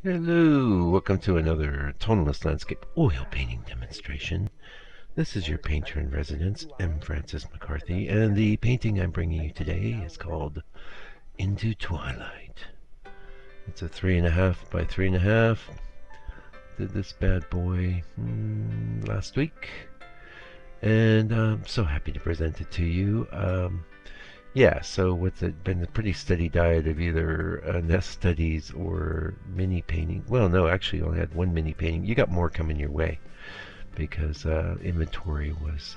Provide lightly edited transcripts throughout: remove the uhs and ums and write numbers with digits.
Hello, welcome to another tonalist landscape oil painting demonstration. This is your painter in residence, M. Francis McCarthy, and the painting I'm bringing you today is called Into Twilight. It's a 3.5 by 3.5. Did this bad boy last week, and I'm so happy to present it to you. Yeah, so with it been a pretty steady diet of either nest studies or mini painting. Well, no, actually, I only had one mini painting. You got more coming your way because inventory was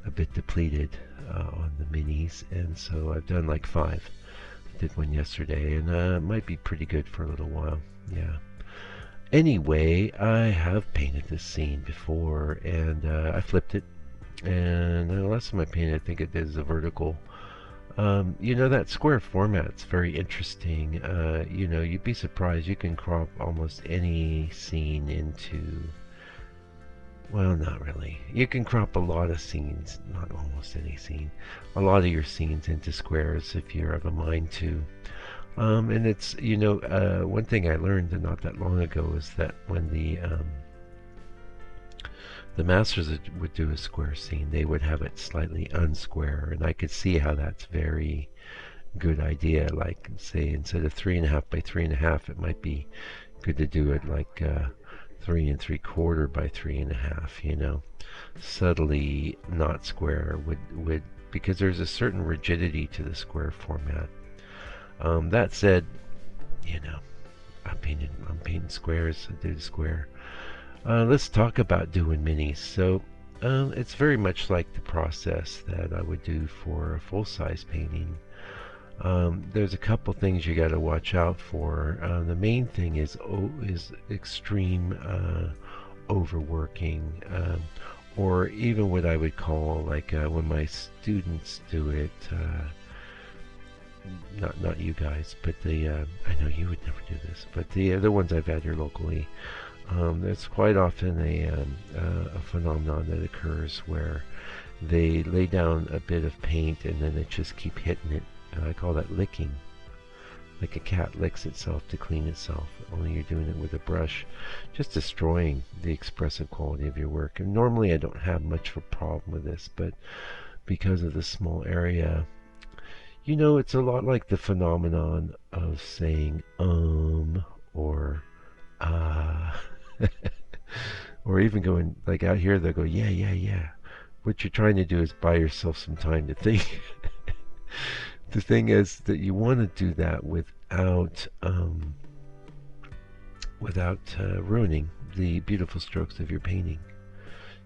a bit depleted on the minis, and so I've done like 5. I did one yesterday, and it might be pretty good for a little while. Yeah. Anyway, I have painted this scene before, and I flipped it. And the last time I painted, I think it is a vertical. That square format's very interesting. You'd be surprised. You can crop almost any scene into... Well, not really. You can crop a lot of scenes, not almost any scene, a lot of your scenes into squares if you have a mind to. And it's, one thing I learned not that long ago is that when the masters would do a square scene, they would have it slightly unsquare, and I could see how that's very good idea. Like, say, instead of 3.5 by 3.5, it might be good to do it like 3 3/4 by 3.5. Subtly not square would because there's a certain rigidity to the square format. That said, I'm painting squares. I did a square. Let's talk about doing minis. So it's very much like the process that I would do for a full-size painting. There's a couple things you got to watch out for. The main thing is extreme overworking, or even what I would call like when my students do it. Not you guys, but I know you would never do this, but the other ones I've had here locally. There's quite often a phenomenon that occurs where they lay down a bit of paint and then they just keep hitting it. And I call that licking. Like a cat licks itself to clean itself, only you're doing it with a brush, just destroying the expressive quality of your work. And normally I don't have much of a problem with this, but because of the small area, it's a lot like the phenomenon of saying or or even going like out here they'll go yeah yeah yeah. What you're trying to do is buy yourself some time to think. The thing is that you want to do that without ruining the beautiful strokes of your painting.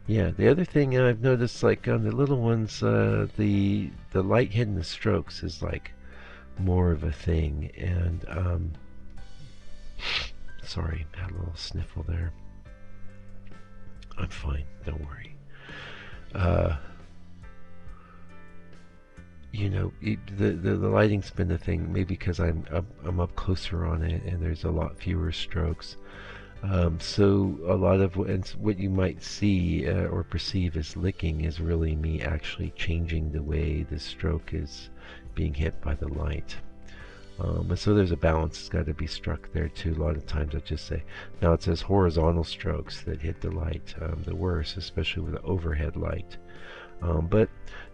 Yeah, the other thing I've noticed, like on the little ones, the light hitting the strokes is like more of a thing. And sorry, had a little sniffle there. I'm fine, don't worry. The lighting's been the thing. Maybe because I'm up closer on it, and there's a lot fewer strokes. So a lot of what you might see or perceive as licking is really me actually changing the way the stroke is being hit by the light. And so there's a balance that's got to be struck there too. A lot of times I just say, now it says horizontal strokes that hit the light the worst, especially with the overhead light. But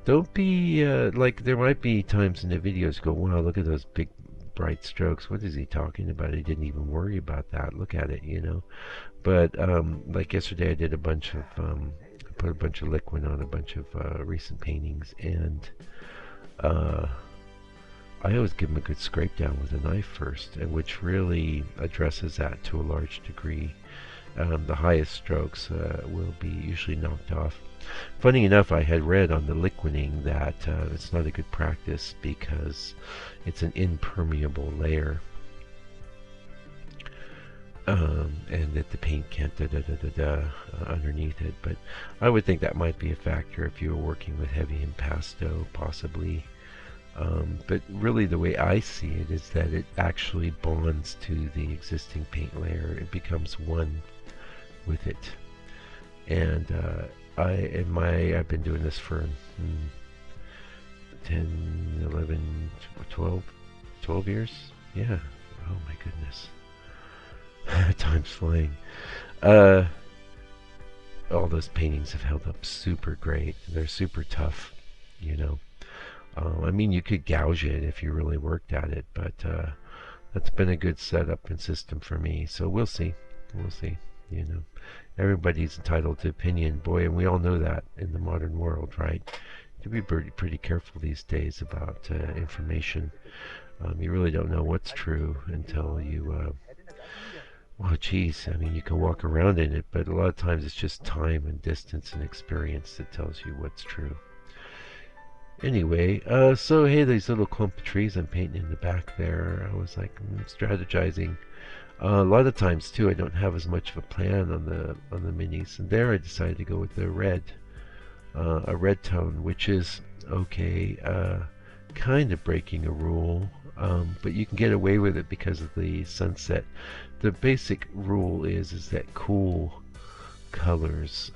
don't be like, there might be times in the videos go, wow, look at those big bright strokes. What is he talking about? He didn't even worry about that. Look at it. But like yesterday, I did a bunch of I put a bunch of liquid on a bunch of recent paintings, and I always give them a good scrape down with a knife first, and which really addresses that to a large degree. The highest strokes will be usually knocked off. Funny enough, I had read on the liquiding that it's not a good practice because it's an impermeable layer, and that the paint can't underneath it. But I would think that might be a factor if you were working with heavy impasto, possibly. But really the way I see it is that it actually bonds to the existing paint layer. It becomes one with it. And I've been doing this for 10, 11, 12 years. Yeah. Oh my goodness. Time's flying. Uh, all those paintings have held up super great. They're super tough, you know. I mean, you could gouge it if you really worked at it, but that's been a good setup and system for me. So we'll see. We'll see. You know, everybody's entitled to opinion, boy, and we all know that in the modern world, right? To be pretty careful these days about information. You really don't know what's true until you. Well, geez, I mean, you can walk around in it, but a lot of times it's just time and distance and experience that tells you what's true. Anyway, so hey, these little clump of trees I'm painting in the back there. I was like strategizing. A lot of times too, I don't have as much of a plan on the minis, and there I decided to go with the red, a red tone, which is okay, kind of breaking a rule, but you can get away with it because of the sunset. The basic rule is that cool colors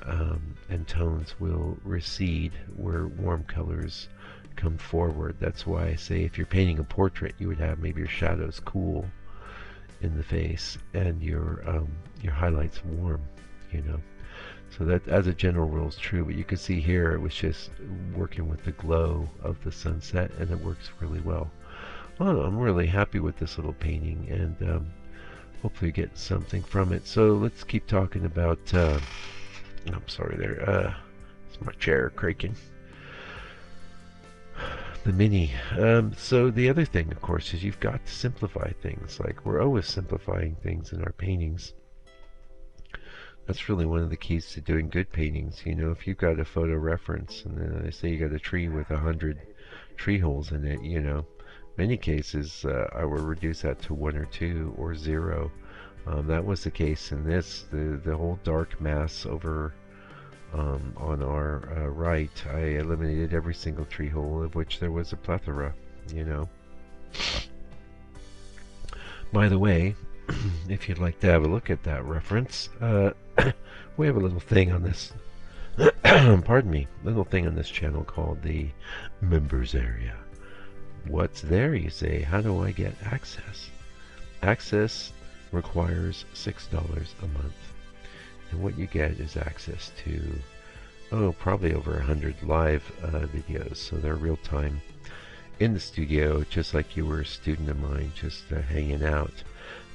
and tones will recede where warm colors come forward. That's why I say if you're painting a portrait, you would have maybe your shadows cool in the face and your highlights warm, you know. So that as a general rule is true, but you can see here it was just working with the glow of the sunset, and it works really well. Well, I'm really happy with this little painting, and hopefully you get something from it. So let's keep talking about I'm sorry there, it's my chair creaking. The mini. So the other thing, of course, is you've got to simplify things. Like, we're always simplifying things in our paintings. That's really one of the keys to doing good paintings. You know, if you've got a photo reference, and then I say you got a tree with 100 tree holes in it, you know, many cases I will reduce that to 1 or 2 or 0. That was the case in this. The whole dark mass over on our right, I eliminated every single tree hole, of which there was a plethora, you know. By the way, if you'd like to have a look at that reference, we have a little thing on this, pardon me, little thing on this channel called the members area. What's there, you say? How do I get access? Access requires $6 a month. And what you get is access to, probably over 100 live videos. So they're real time in the studio, just like you were a student of mine, just hanging out.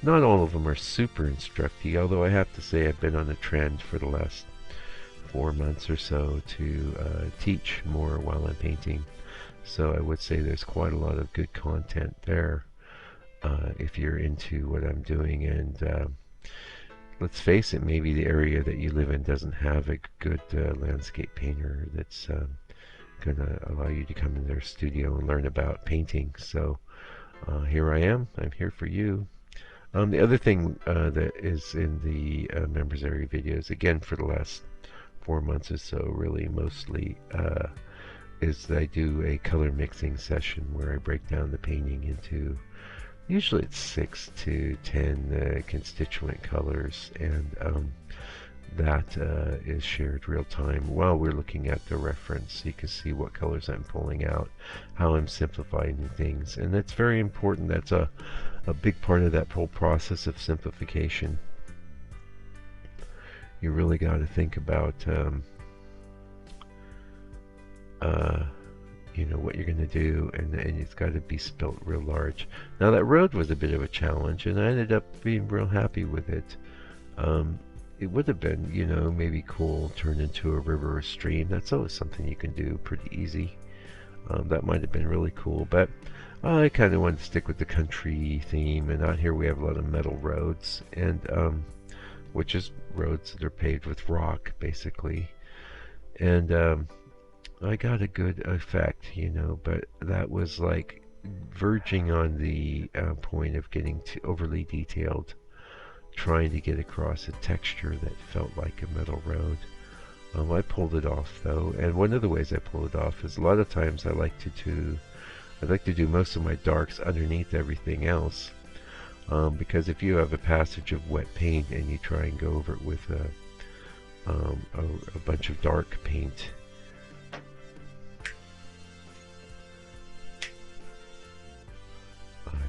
Not all of them are super instructive, although I have to say I've been on a trend for the last 4 months or so to teach more while I'm painting. So I would say there's quite a lot of good content there if you're into what I'm doing. And let's face it, maybe the area that you live in doesn't have a good landscape painter that's going to allow you to come in their studio and learn about painting. So here I am. I'm here for you. The other thing that is in the members area videos, again for the last 4 months or so, really mostly, is that I do a color mixing session where I break down the painting into, usually it's 6 to 10 constituent colors, and that is shared real time while we're looking at the reference. So you can see what colors I'm pulling out, how I'm simplifying things, and that's very important. That's a big part of that whole process of simplification. You really got to think about you know, what you're going to do, and it's got to be spelt real large. Now that road was a bit of a challenge, and I ended up being real happy with it. It would have been, you know, maybe cool, turned into a river or stream. That's always something you can do pretty easy. That might have been really cool, but I kind of wanted to stick with the country theme, and out here we have a lot of metal roads, and which is roads that are paved with rock, basically. And I got a good effect, you know, but that was like verging on the point of getting too overly detailed, trying to get across a texture that felt like a metal road. I pulled it off though, and one of the ways I pull it off is a lot of times I like to do most of my darks underneath everything else, because if you have a passage of wet paint and you try and go over it with a bunch of dark paint,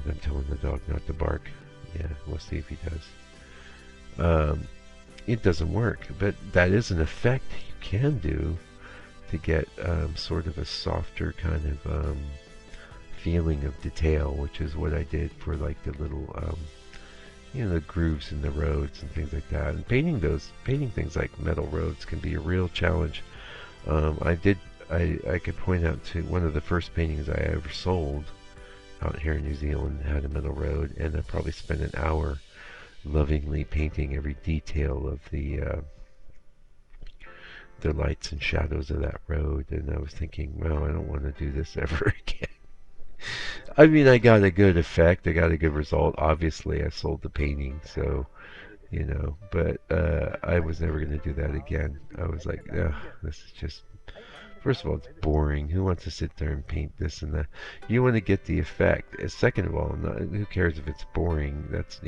I'm telling the dog not to bark. Yeah, we'll see if he does. it doesn't work. But that is an effect you can do to get sort of a softer kind of feeling of detail, which is what I did for like the little the grooves in the roads and things like that. And painting things like metal roads can be a real challenge. I could point out to one of the first paintings I ever sold out here in New Zealand had a metal road, and I probably spent an hour lovingly painting every detail of the lights and shadows of that road. And I was thinking, well, I don't want to do this ever again. I mean, I got a good effect. I got a good result. Obviously, I sold the painting, so, but I was never going to do that again. I was like, ugh, this is just, first of all, it's boring. Who wants to sit there and paint this and that? You want to get the effect. Second of all, who cares if it's boring? That's,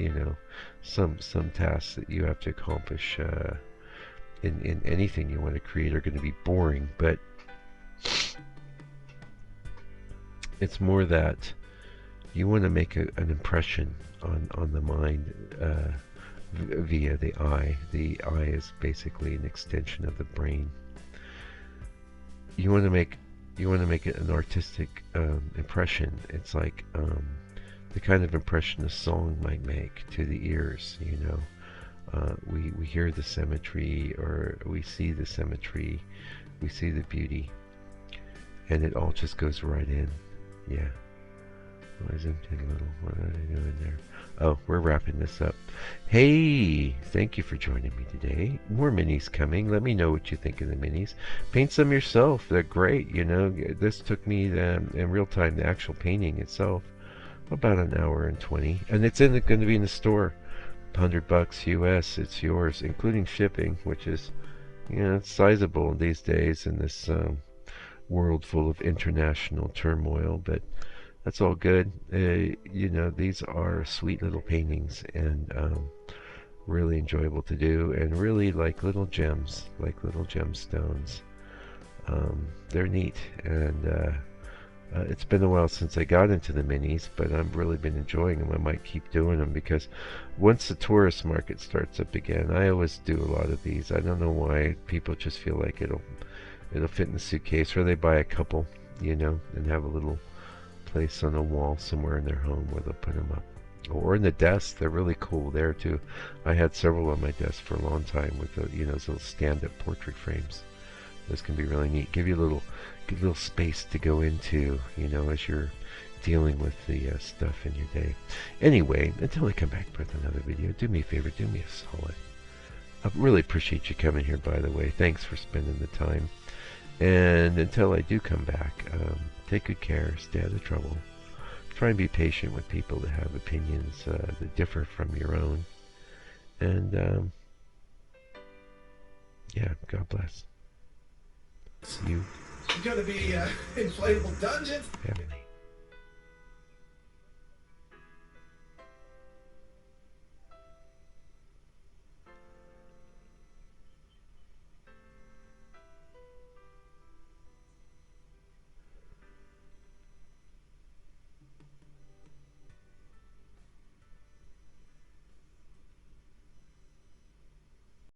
some tasks that you have to accomplish in anything you want to create are going to be boring, but it's more that you want to make an impression on the mind via the eye. The eye is basically an extension of the brain. You want to make it an artistic impression. It's like the kind of impression a song might make to the ears. We hear the symmetry, or we see the symmetry, we see the beauty, and it all just goes right in. Yeah. Oh, I zoomed in a little. What are they doing there? Oh, we're wrapping this up. Hey, thank you for joining me today. More minis coming. Let me know what you think of the minis. Paint some yourself. They're great. This took me in real time, the actual painting itself, about an hour and 20. And it's going to be in the store. $100 US. It's yours, including shipping, which is, it's sizable these days in this world full of international turmoil, but that's all good. These are sweet little paintings, and really enjoyable to do, and really like little gems, like little gemstones. They're neat, and it's been a while since I got into the minis, but I've really been enjoying them. I might keep doing them, because once the tourist market starts up again, I always do a lot of these. I don't know why people just feel like it'll fit in the suitcase, or they buy a couple, and have a little place on a wall somewhere in their home where they'll put them up. Or in the desk, they're really cool there too. I had several on my desk for a long time with those little stand-up portrait frames. Those can be really neat. Give you a little space to go into, as you're dealing with the stuff in your day. Anyway, until I come back with another video, do me a favor, do me a solid. I really appreciate you coming here, by the way. Thanks for spending the time. And until I do come back, take good care, stay out of trouble. Try and be patient with people that have opinions that differ from your own. And, yeah, God bless. You. It's gonna be inflatable dungeon. Family.